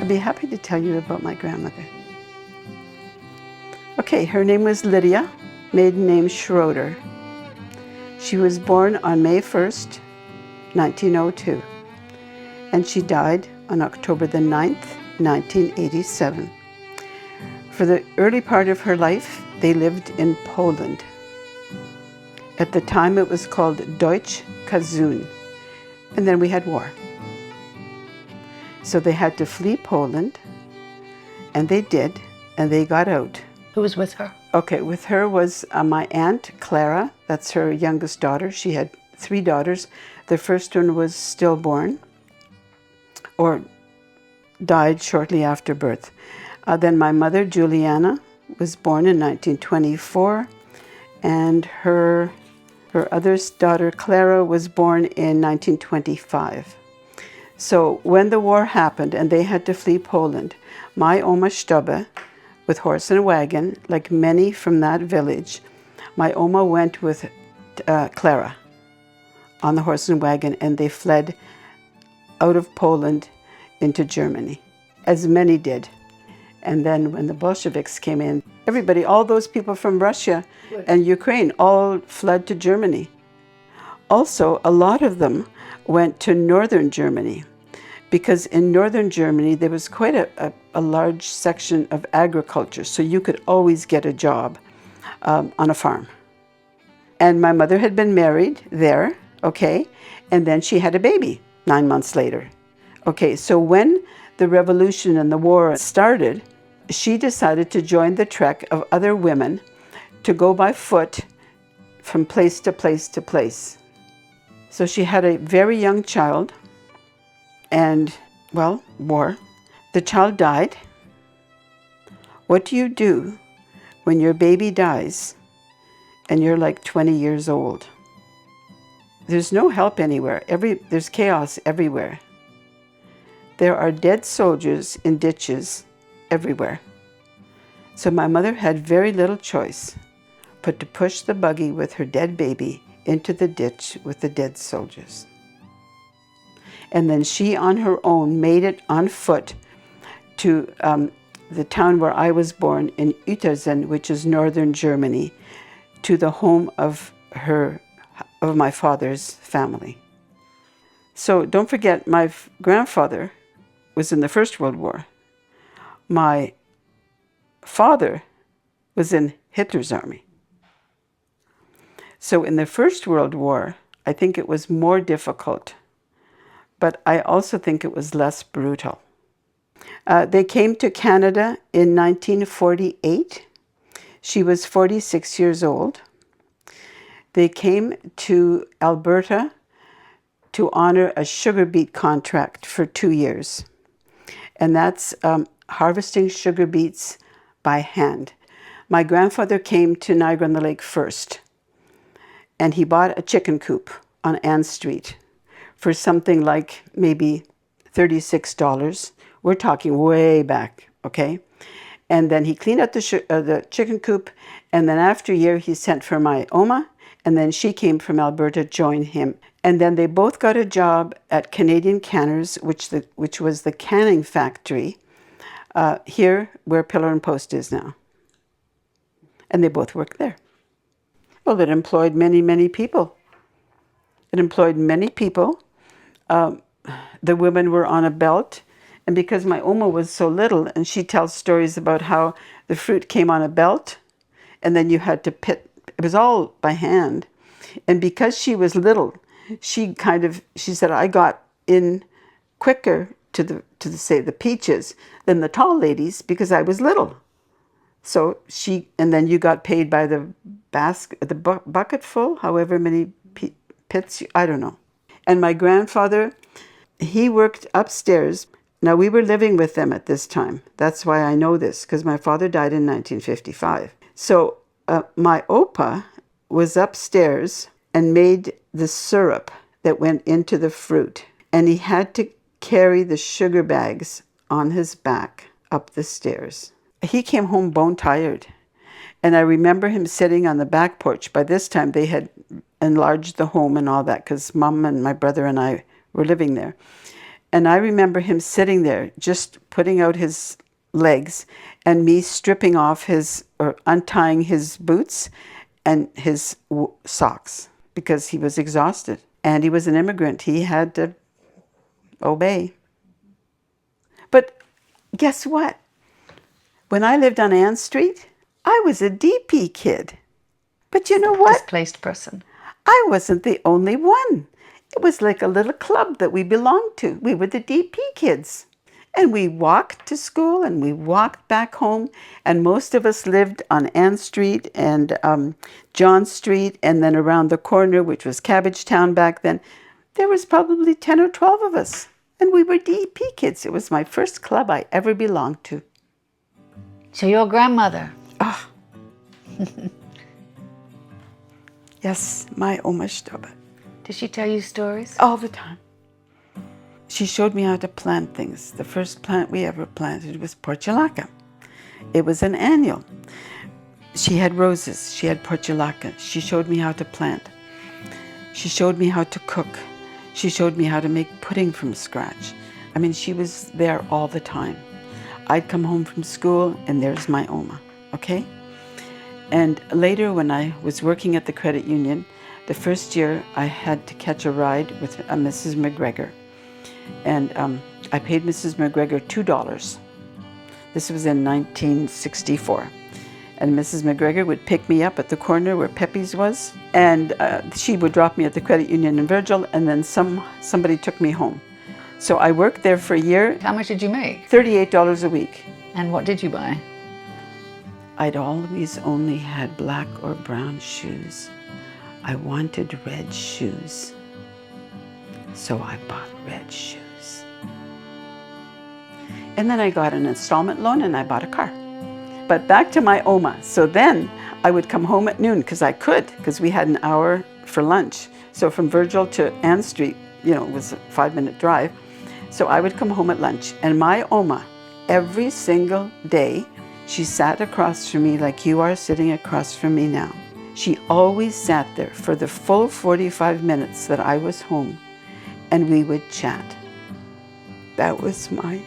I'd be happy to tell you about my grandmother. Okay, her name was Lydia, maiden name Schroeder. She was born on May 1st, 1902, and she died on October the 9th, 1987. For the early part of her life, they lived in Poland. At the time, it was called Deutsch Kazun, and then we had war. So they had to flee Poland, and they did, and they got out. Who was with her? Okay, with her was my aunt, Clara. That's her youngest daughter. She had 3 daughters. The first one was stillborn, or died shortly after birth. Then my mother, Juliana, was born in 1924, and her other daughter, Clara, was born in 1925. So when the war happened and they had to flee Poland, my Oma Stubbe, with horse and wagon, like many from that village, my Oma went with Clara on the horse and wagon, and they fled out of Poland into Germany, as many did. And then when the Bolsheviks came in, everybody, all those people from Russia and Ukraine, all fled to Germany. Also, a lot of them went to northern Germany, because in northern Germany, there was quite a large section of agriculture, so you could always get a job on a farm. And my mother had been married there, okay, and then she had a baby 9 months later. Okay, so when the revolution and the war started, she decided to join the trek of other women to go by foot from place to place to place. So she had a very young child, and, well, war. The child died. What do you do when your baby dies and you're like 20 years old? There's no help anywhere. There's chaos everywhere. There are dead soldiers in ditches everywhere. So my mother had very little choice but to push the buggy with her dead baby into the ditch with the dead soldiers. And then she, on her own, made it on foot to the town where I was born in Uetersen, which is northern Germany, to the home of my father's family. So don't forget, my grandfather was in the First World War. My father was in Hitler's army. So in the First World War, I think it was more difficult, but I also think it was less brutal. They came to Canada in 1948. She was 46 years old. They came to Alberta to honor a sugar beet contract for 2 years. And that's harvesting sugar beets by hand. My grandfather came to Niagara-on-the-Lake first, and he bought a chicken coop on Ann Street for something like maybe $36. We're talking way back, okay? And then he cleaned out the chicken coop, and then after a year, he sent for my Oma, and then she came from Alberta to join him. And then they both got a job at Canadian Canners, which was the canning factory here where Pillar and Post is now. And they both worked there. Well, it employed many, many people. It employed many people. The women were on a belt. And because my Oma was so little, and she tells stories about how the fruit came on a belt, and then you had to pit. It was all by hand. And because she was little, she said, I got in quicker to the peaches than the tall ladies because I was little. So and then you got paid by the bucket full, however many pits, I don't know. And my grandfather, he worked upstairs. Now, we were living with them at this time. That's why I know this, because my father died in 1955. So my Opa was upstairs and made the syrup that went into the fruit. And he had to carry the sugar bags on his back up the stairs. He came home bone tired. And I remember him sitting on the back porch. By this time, they had enlarged the home and all that, because Mom and my brother and I were living there. And I remember him sitting there, just putting out his legs and me stripping off or untying his boots and his socks because he was exhausted. And he was an immigrant. He had to obey. But guess what? When I lived on Ann Street, I was a DP kid. But you know what? Displaced person. I wasn't the only one. It was like a little club that we belonged to. We were the DP kids. And we walked to school and we walked back home. And most of us lived on Ann Street and John Street. And then around the corner, which was Cabbagetown back then, there was probably 10 or 12 of us. And we were DP kids. It was my first club I ever belonged to. So your grandmother. Ah. Yes, my Oma Stubbe. Did she tell you stories? All the time. She showed me how to plant things. The first plant we ever planted was portulaca. It was an annual. She had roses. She had portulaca. She showed me how to plant. She showed me how to cook. She showed me how to make pudding from scratch. I mean, she was there all the time. I'd come home from school and there's my Oma, okay? And later when I was working at the credit union, the first year I had to catch a ride with Mrs. McGregor. And I paid Mrs. McGregor $2. This was in 1964. And Mrs. McGregor would pick me up at the corner where Pepe's was, and she would drop me at the credit union in Virgil, and then somebody took me home. So I worked there for a year. How much did you make? $38 a week. And what did you buy? I'd always only had black or brown shoes. I wanted red shoes. So I bought red shoes. And then I got an installment loan and I bought a car. But back to my Oma. So then I would come home at noon because we had an hour for lunch. So from Virgil to Ann Street, it was a 5-minute drive. So I would come home at lunch, and my Oma, every single day, she sat across from me like you are sitting across from me now. She always sat there for the full 45 minutes that I was home, and we would chat. That was my